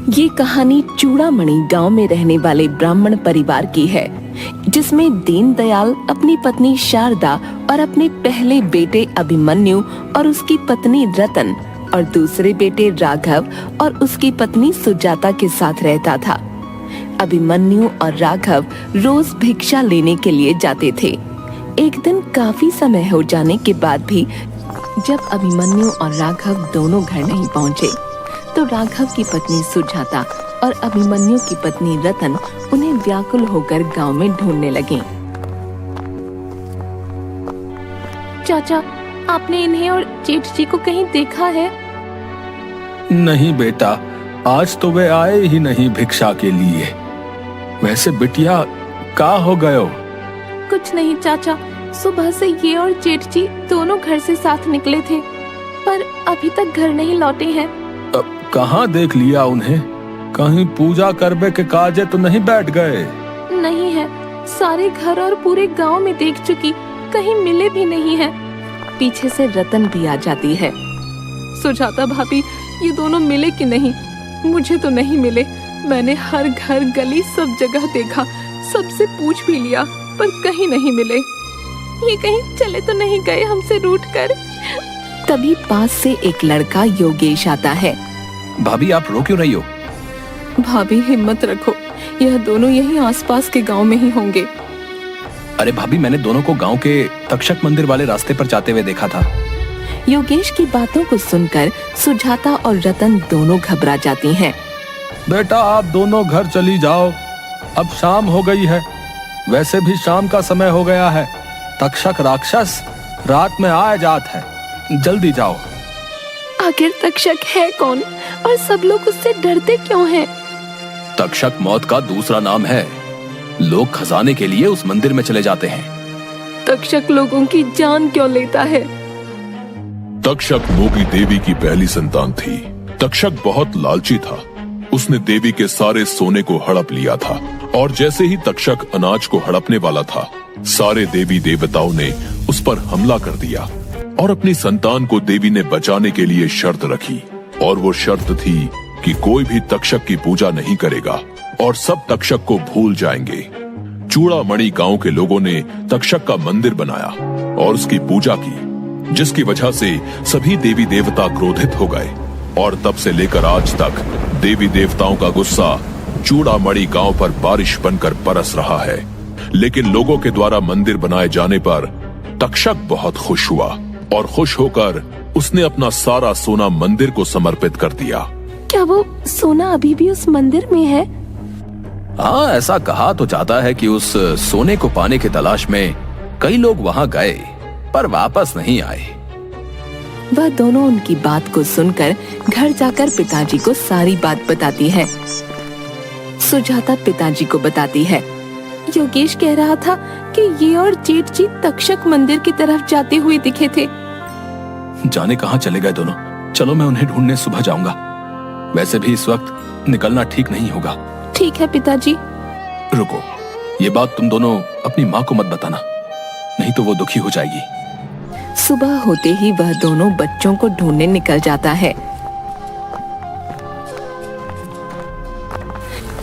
ये कहानी चूड़ामणि गांव में रहने वाले ब्राह्मण परिवार की है, जिसमें दीनदयाल अपनी पत्नी शारदा और अपने पहले बेटे अभिमन्यु और उसकी पत्नी रतन और दूसरे बेटे राघव और उसकी पत्नी सुजाता के साथ रहता था। अभिमन्यु और राघव रोज भिक्षा लेने के लिए जाते थे। एक दिन काफी समय हो जाने के बाद भी जब अभिमन्यु और राघव दोनों घर नहीं पहुँचे, तो राघव की पत्नी सुजाता और अभिमन्यु की पत्नी रतन उन्हें व्याकुल होकर गांव में ढूंढने लगे। चाचा, आपने इन्हें और जेठ जी को कहीं देखा है? नहीं बेटा, आज तो वे आए ही नहीं भिक्षा के लिए। वैसे बिटिया, का हो गयो? कुछ नहीं चाचा, सुबह से ये और जेठ जी दोनों घर से साथ निकले थे, पर अभी तक घर नहीं लौटे हैं। कहाँ देख लिया उन्हें? कहीं पूजा करबे के काजे तो नहीं बैठ गए? नहीं है, सारे घर और पूरे गांव में देख चुकी, कहीं मिले भी नहीं है। पीछे से रतन भी आ जाती है। सुजाता भाभी, ये दोनों मिले कि नहीं? मुझे तो नहीं मिले। मैंने हर घर गली सब जगह देखा, सबसे पूछ भी लिया, पर कहीं नहीं मिले। ये कहीं चले तो नहीं गए हमसे रूठकर? तभी पास से एक लड़का योगेश आता है। भाभी, आप रो क्यों रही हो? भाभी, हिम्मत रखो, यह दोनों यहीं आसपास के गांव में ही होंगे। अरे भाभी, मैंने दोनों को गांव के तक्षक मंदिर वाले रास्ते पर जाते हुए देखा था। योगेश की बातों को सुनकर सुजाता और रतन दोनों घबरा जाती हैं। बेटा, आप दोनों घर चली जाओ, अब शाम हो गई है। वैसे भी शाम का समय हो गया है। तक्षक राक्षस रात में आ जात है, जल्दी जाओ। आखिर तक्षक है कौन और सब लोग उससे डरते क्यों हैं? तक्षक मौत का दूसरा नाम है। लोग खजाने के लिए उस मंदिर में चले जाते हैं। तक्षक लोगों की जान क्यों लेता है? तक्षक मोगी देवी की पहली संतान थी। तक्षक बहुत लालची था। उसने देवी के सारे सोने को हड़प लिया था और जैसे ही तक्षक अनाज को हड़पने वाला था, सारे देवी देवताओं ने उस पर हमला कर दिया और अपनी संतान को देवी ने बचाने के लिए शर्त रखी। और वो शर्त थी कि कोई भी तक्षक की पूजा नहीं करेगा और सब तक्षक को भूल जाएंगे। चूड़ामणि गांव के लोगों ने तक्षक का मंदिर बनाया और उसकी पूजा की, जिसकी वजह से सभी देवी देवता क्रोधित हो गए और तब से लेकर आज तक देवी देवताओं का गुस्सा चूड़ामणि गांव पर बारिश बनकर बरस रहा है। लेकिन लोगों के द्वारा मंदिर बनाए जाने पर तक्षक बहुत खुश हुआ और खुश होकर उसने अपना सारा सोना मंदिर को समर्पित कर दिया। क्या वो सोना अभी भी उस मंदिर में है? हाँ, ऐसा कहा तो जाता है कि उस सोने को पाने की तलाश में कई लोग वहाँ गए, पर वापस नहीं आए। वह दोनों उनकी बात को सुनकर घर जाकर पिताजी को सारी बात बताती है। सुजाता पिताजी को बताती है, योगेश कह रहा था कि ये और जेठ जी तक्षक मंदिर की तरफ जाते हुए दिखे थे। जाने कहाँ चले गए दोनों? चलो, मैं उन्हें ढूंढने सुबह जाऊंगा। वैसे भी इस वक्त निकलना ठीक नहीं होगा। ठीक है पिताजी। रुको, ये बात तुम दोनों अपनी माँ को मत बताना, नहीं तो वो दुखी हो जाएगी। सुबह होते ही वह दोनों बच्चों को ढूंढने निकल जाता है।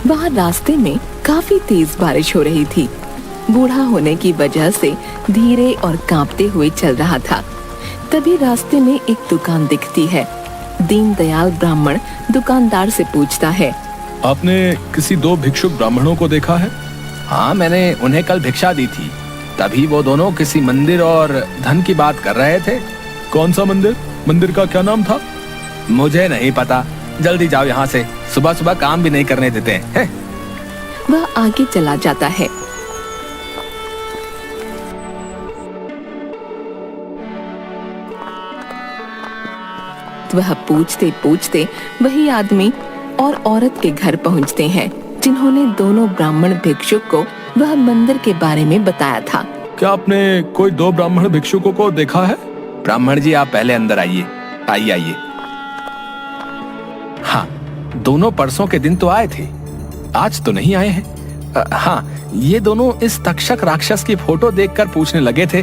वहाँ रास्ते में काफी तेज बारिश हो रही थी। बूढ़ा होने की वजह से धीरे और कांपते हुए चल रहा था। तभी रास्ते में एक दुकान दिखती है। दीनदयाल ब्राह्मण दुकानदार से पूछता है, आपने किसी दो भिक्षुक ब्राह्मणों को देखा है? हाँ, मैंने उन्हें कल भिक्षा दी थी। तभी वो दोनों किसी मंदिर और धन की बात कर रहे थे। कौन सा मंदिर? मंदिर का क्या नाम था? मुझे नहीं पता। जल्दी जाओ यहाँ से, सुबह सुबह काम भी नहीं करने देते हैं। वह आगे चला जाता है। वह पूछते पूछते वही आदमी और औरत के घर पहुँचते हैं, जिन्होंने दोनों ब्राह्मण भिक्षुक को वह मंदिर के बारे में बताया था। क्या आपने कोई दो ब्राह्मण भिक्षुकों को देखा है? ब्राह्मण जी, आप पहले अंदर आइए। आइए। हाँ, दोनों परसों के दिन तो आए थे, आज तो नहीं आए हैं। हाँ, ये दोनों इस तक्षक राक्षस की फोटो देखकर पूछने लगे थे।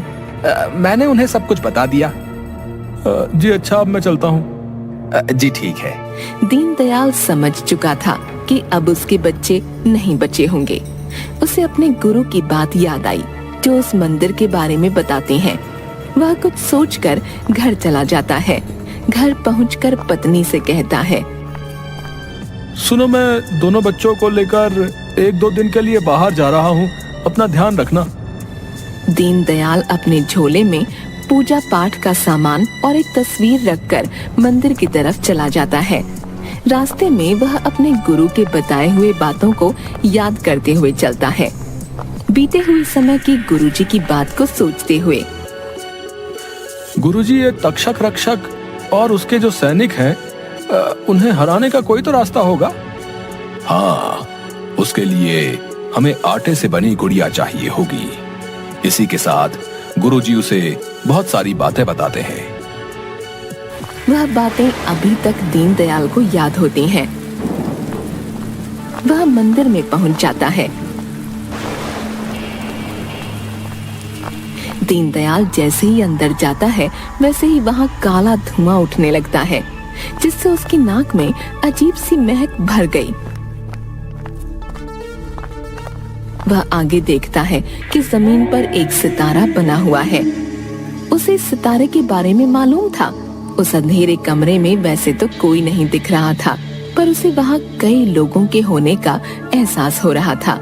मैंने उन्हें सब कुछ बता दिया। जी अच्छा, अब मैं चलता हूँ। जी ठीक है। दीनदयाल समझ चुका था कि अब उसके बच्चे नहीं बचे होंगे। उसे अपने गुरु की बात याद आई जो उस मंदिर के बारे में बताते हैं। वह कुछ सोचकर घर चला जाता है। घर पहुंचकर पत्नी से कहता है, सुनो, मैं दोनों बच्चों को लेकर 1-2 दिन के लिए बाहर जा रहा हूँ, अपना ध्यान रखना। दीनदयाल अपने झोले में पूजा पाठ का सामान और एक तस्वीर रखकर मंदिर की तरफ चला जाता है। रास्ते में वह अपने गुरु के बताए हुए बातों को याद करते हुए चलता है, बीते हुए समय की गुरुजी की बात को सोचते हुए। गुरुजी, ये तक्षक रक्षक और उसके जो सैनिक हैं, उन्हें हराने का कोई तो रास्ता होगा। हाँ, उसके लिए हमें आटे से बनी गुड़िया चाहिए होगी। इसी के साथ गुरुजी उसे बहुत सारी बातें बताते हैं। वह बातें अभी तक दीनदयाल को याद होती हैं। वह मंदिर में पहुंच जाता है। दीनदयाल जैसे ही अंदर जाता है वैसे ही वहां काला धुआं उठने लगता है, जिससे उसकी नाक में अजीब सी महक भर गई। वह आगे देखता है कि जमीन पर एक सितारा बना हुआ है। उसे इस सितारे के बारे में मालूम था। उस अंधेरे कमरे में वैसे तो कोई नहीं दिख रहा था, पर उसे वहां कई लोगों के होने का एहसास हो रहा था।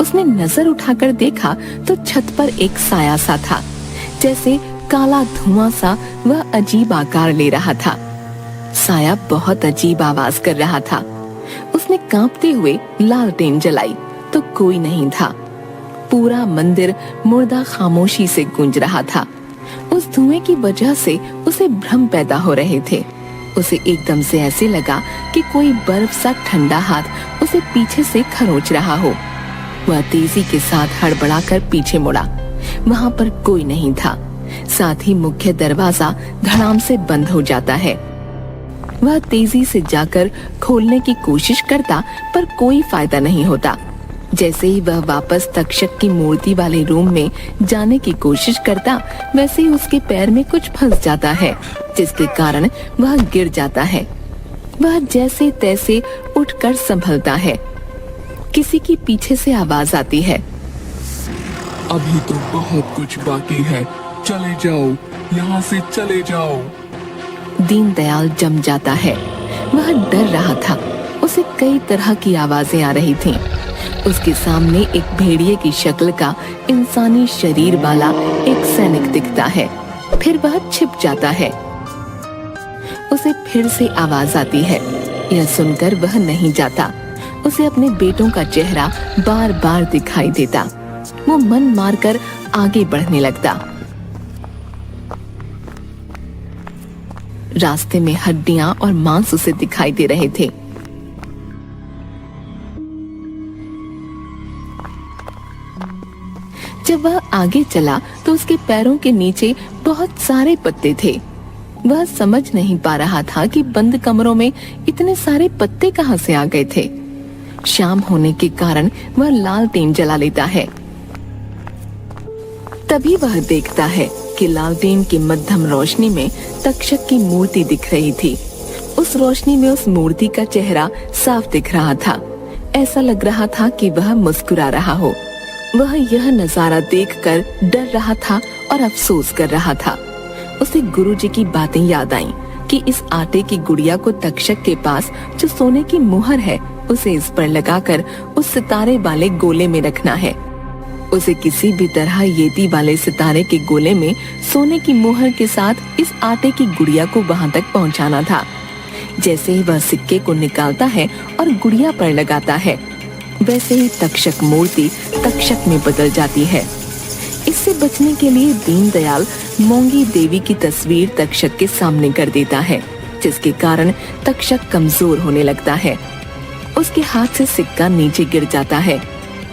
उसने नजर उठाकर देखा तो छत पर एक साया सा था, जैसे काला धुआं सा वह अजीब आकार ले रहा था। साया बहुत अजीब आवाज कर रहा था। उसने कांपते हुए लालटेन जलाई तो कोई नहीं था। पूरा मंदिर मुर्दा खामोशी से गूंज रहा था। उस धुएं की वजह से उसे भ्रम पैदा हो रहे थे। उसे एकदम से ऐसे लगा कि कोई बर्फ सा ठंडा हाथ उसे पीछे से खरोंच रहा हो। वह तेजी के साथ हड़बड़ाकर पीछे मुड़ा। वहां पर कोई नहीं था। साथ ही मुख्य दरवाजा धड़ाम से बंद हो जाता है। वह तेजी से जाकर खोलने की कोशिश करता, पर कोई फायदा नहीं होता। जैसे ही वह वापस तक्षक की मूर्ति वाले रूम में जाने की कोशिश करता, वैसे ही उसके पैर में कुछ फंस जाता है, जिसके कारण वह गिर जाता है। वह जैसे तैसे उठकर संभलता है। किसी की पीछे से आवाज आती है, अभी तो बहुत कुछ बाकी है, चले जाओ, यहाँ से चले जाओ। दीनदयाल जम जाता है। वह डर रहा था। उसे कई तरह की आवाजें आ रही थीं। उसके सामने एक भेड़िए की शक्ल का इंसानी शरीर वाला एक सैनिक दिखता है। फिर वह छिप जाता है। उसे फिर से आवाज आती है। यह सुनकर वह नहीं जाता। उसे अपने बेटों का चेहरा बार बार दिखाई देता। वो मन मारकर आगे बढ़ने लगता। रास्ते में हड्डियां और मांस उसे दिखाई दे रहे थे। जब वह आगे चला तो उसके पैरों के नीचे बहुत सारे पत्ते थे। वह समझ नहीं पा रहा था कि बंद कमरों में इतने सारे पत्ते कहां से आ गए थे। शाम होने के कारण वह लालटेन जला लेता है। तभी वह देखता है कि लालटेन की मध्यम रोशनी में तक्षक की मूर्ति दिख रही थी। उस रोशनी में उस मूर्ति का चेहरा साफ दिख रहा था। ऐसा लग रहा था कि वह मुस्कुरा रहा हो। वह यह नजारा देखकर डर रहा था और अफसोस कर रहा था। उसे गुरुजी की बातें याद आईं कि इस आटे की गुड़िया को तक्षक के पास जो सोने की मुहर है, उसे इस पर लगाकर उस सितारे वाले गोले में रखना है। उसे किसी भी तरह येती वाले सितारे के गोले में सोने की मुहर के साथ इस आटे की गुड़िया को वहां तक पहुंचाना था। जैसे ही वह सिक्के को निकालता है और गुड़िया पर लगाता है, वैसे ही तक्षक मूर्ति तक्षक में बदल जाती है। इससे बचने के लिए दीनदयाल मोंगी देवी की तस्वीर तक्षक के सामने कर देता है, जिसके कारण तक्षक कमजोर होने लगता है। उसके हाथ से सिक्का नीचे गिर जाता है।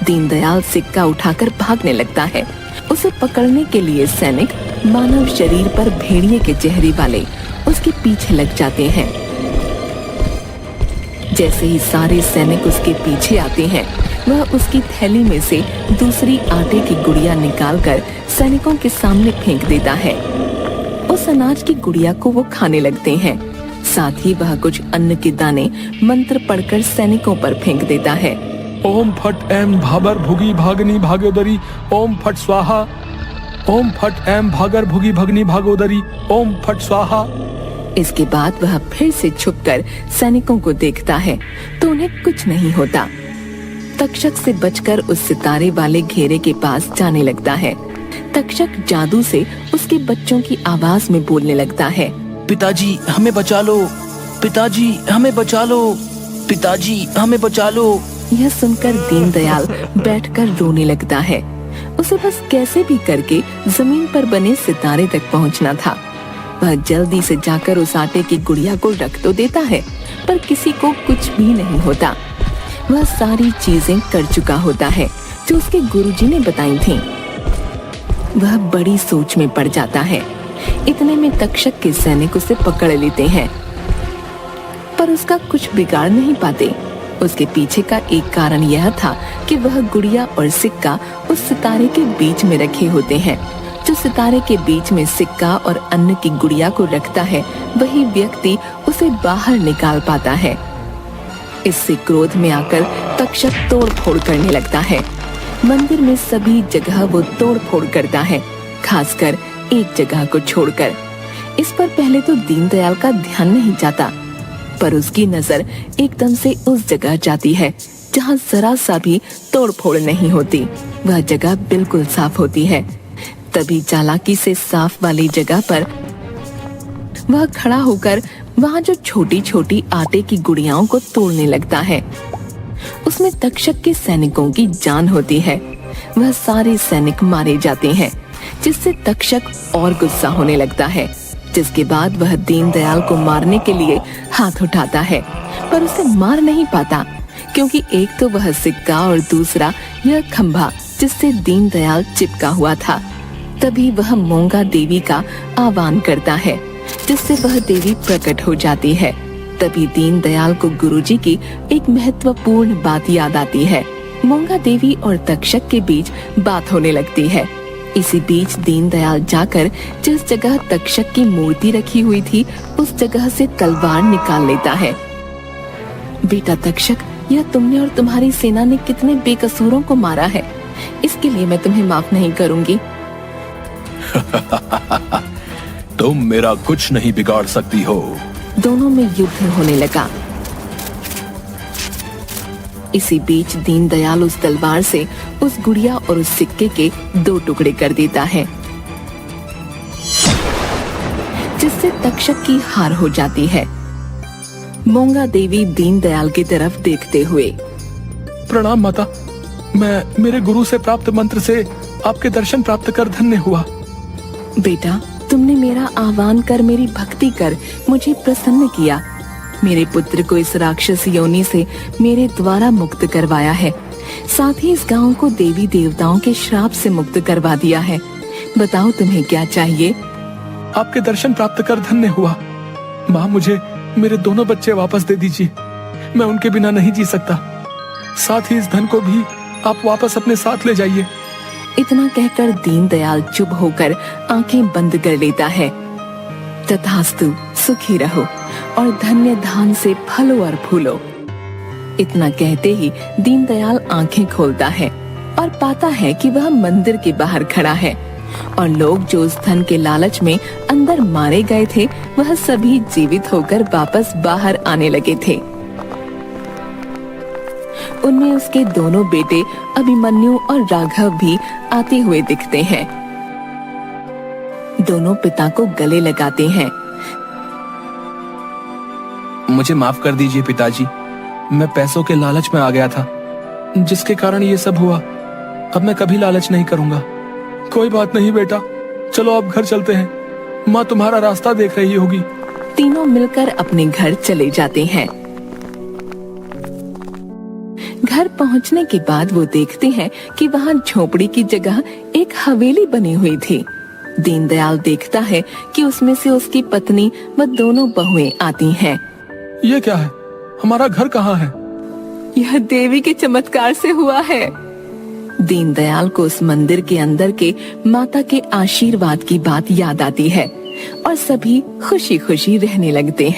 दीनदयाल सिक्का उठाकर भागने लगता है। उसे पकड़ने के लिए सैनिक मानव शरीर पर भेड़िए के चेहरे वाले उसके पीछे लग जाते हैं। जैसे ही सारे सैनिक उसके पीछे आते हैं, वह उसकी थैली में से दूसरी आटे की गुड़िया निकालकर सैनिकों के सामने फेंक देता है। उस अनाज की गुड़िया को वो खाने लगते हैं। साथ ही वह कुछ अन्न के दाने मंत्र पढ़कर सैनिकों पर फेंक देता है। ओम फट एम भाबर भुगी भागनी भागोदरी ओम फट स्वाहा। ओम फट एम भागर भुगी भगनी भागोदरी ओम फट स्वाहा। इसके बाद वह फिर से छुपकर सैनिकों को देखता है तो उन्हें कुछ नहीं होता। तक्षक से बचकर उस सितारे वाले घेरे के पास जाने लगता है। तक्षक जादू से उसके बच्चों की आवाज में बोलने लगता है, पिताजी हमें बचा लो, पिताजी हमें बचा लो, पिताजी हमें बचा लो। यह सुनकर दीनदयाल बैठकर रोने लगता है। उसे बस कैसे भी करके जमीन पर बने सितारे तक पहुंचना था। वह जल्दी से जाकर उस आटे की गुड़िया को रख तो देता है, पर किसी को कुछ भी नहीं होता। वह सारी चीजें कर चुका होता है जो उसके गुरुजी ने बताई थीं। वह बड़ी सोच में पड़ जाता है। इतने में तक्षक के सैनिक उसे पकड़ लेते हैं, पर उसका कुछ बिगाड़ नहीं पाते। उसके पीछे का एक कारण यह था कि वह गुड़िया और सिक्का उस सितारे के बीच में रखे होते हैं। जो सितारे के बीच में सिक्का और अन्न की गुड़िया को रखता है, वही व्यक्ति उसे बाहर निकाल पाता है। इससे क्रोध में आकर तक्षक तोड़ फोड़ करने लगता है। मंदिर में सभी जगह वो तोड़ फोड़ करता है, खासकर एक जगह को छोड़कर। इस पर पहले तो दीनदयाल का ध्यान नहीं जाता, पर उसकी नजर एकदम से उस जगह जाती है जहाँ जरा सा भी तोड़ फोड़ नहीं होती। वह जगह बिल्कुल साफ होती है। तभी चालाकी से साफ वाली जगह पर वह खड़ा होकर वहाँ जो छोटी छोटी आटे की गुड़ियाओं को तोड़ने लगता है। उसमें तक्षक के सैनिकों की जान होती है। वह सारे सैनिक मारे जाते हैं, जिससे तक्षक और गुस्सा होने लगता है। जिसके बाद वह दीनदयाल को मारने के लिए हाथ उठाता है, पर उसे मार नहीं पाता, क्योंकि एक तो वह सिक्का और दूसरा यह खंभा जिससे दीनदयाल चिपका हुआ था। तभी वह मोंगा देवी का आह्वान करता है, जिससे वह देवी प्रकट हो जाती है। तभी दीनदयाल को गुरुजी की एक महत्वपूर्ण बात याद आती है। मोंगा देवी और तक्षक के बीच बात होने लगती है। इसी बीच दीनदयाल जाकर जिस जगह तक्षक की मूर्ति रखी हुई थी, उस जगह से तलवार निकाल लेता है। बेटा तक्षक, यह तुमने और तुम्हारी सेना ने कितने बेकसूरों को मारा है, इसके लिए मैं तुम्हें माफ नहीं करूंगी। तुम मेरा कुछ नहीं बिगाड़ सकती हो। दोनों में युद्ध होने लगा। इसी बीच दीनदयाल उस तलवार से उस गुड़िया और उस सिक्के के 2 टुकड़े कर देता है, जिससे तक्षक की हार हो जाती है। मोंगा देवी दीनदयाल की तरफ देखते हुए, प्रणाम माता, मैं मेरे गुरु से प्राप्त मंत्र से आपके दर्शन प्राप्त कर धन्य हुआ। बेटा, तुमने मेरा आह्वान कर मेरी भक्ति कर मुझे प्रसन्न किया। मेरे पुत्र को इस राक्षस योनि से मेरे द्वारा मुक्त करवाया है। साथ ही इस गांव को देवी देवताओं के श्राप से मुक्त करवा दिया है। बताओ तुम्हें क्या चाहिए? आपके दर्शन प्राप्त कर धन्य हुआ। माँ, मुझे मेरे दोनों बच्चे वापस दे दीजिए। मैं उनके बिना नहीं जी सकता। साथ ही इस धन को भी आप वापस अपने साथ ले जाइए। इतना कहकर दीनदयाल चुप होकर आंखें बंद कर लेता है। तथास्तु, सुखी रहो और धन्य धान से फलो और फूलो। इतना कहते ही दीनदयाल आंखें खोलता है और पाता है कि वह मंदिर के बाहर खड़ा है और लोग जो उस धन के लालच में अंदर मारे गए थे, वह सभी जीवित होकर वापस बाहर आने लगे थे। उनमें उसके दोनों बेटे अभिमन्यु और राघव भी आते हुए दिखते हैं। दोनों पिता को गले लगाते हैं। मुझे माफ कर दीजिए पिताजी, मैं पैसों के लालच में आ गया था, जिसके कारण ये सब हुआ। अब मैं कभी लालच नहीं करूंगा। कोई बात नहीं बेटा, चलो अब घर चलते हैं। माँ तुम्हारा रास्ता देख रही होगी। तीनों मिलकर अपने घर चले जाते हैं। घर पहुंचने के बाद वो देखते हैं कि वहाँ झोपड़ी की जगह एक हवेली बनी हुई थी। दीनदयाल देखता है कि उसमें से उसकी पत्नी व दोनों बहुएं आती हैं। ये क्या है? हमारा घर कहाँ है? यह देवी के चमत्कार से हुआ है। दीनदयाल को उस मंदिर के अंदर के माता के आशीर्वाद की बात याद आती है और सभी खुशी खुशी रहने लगते हैं।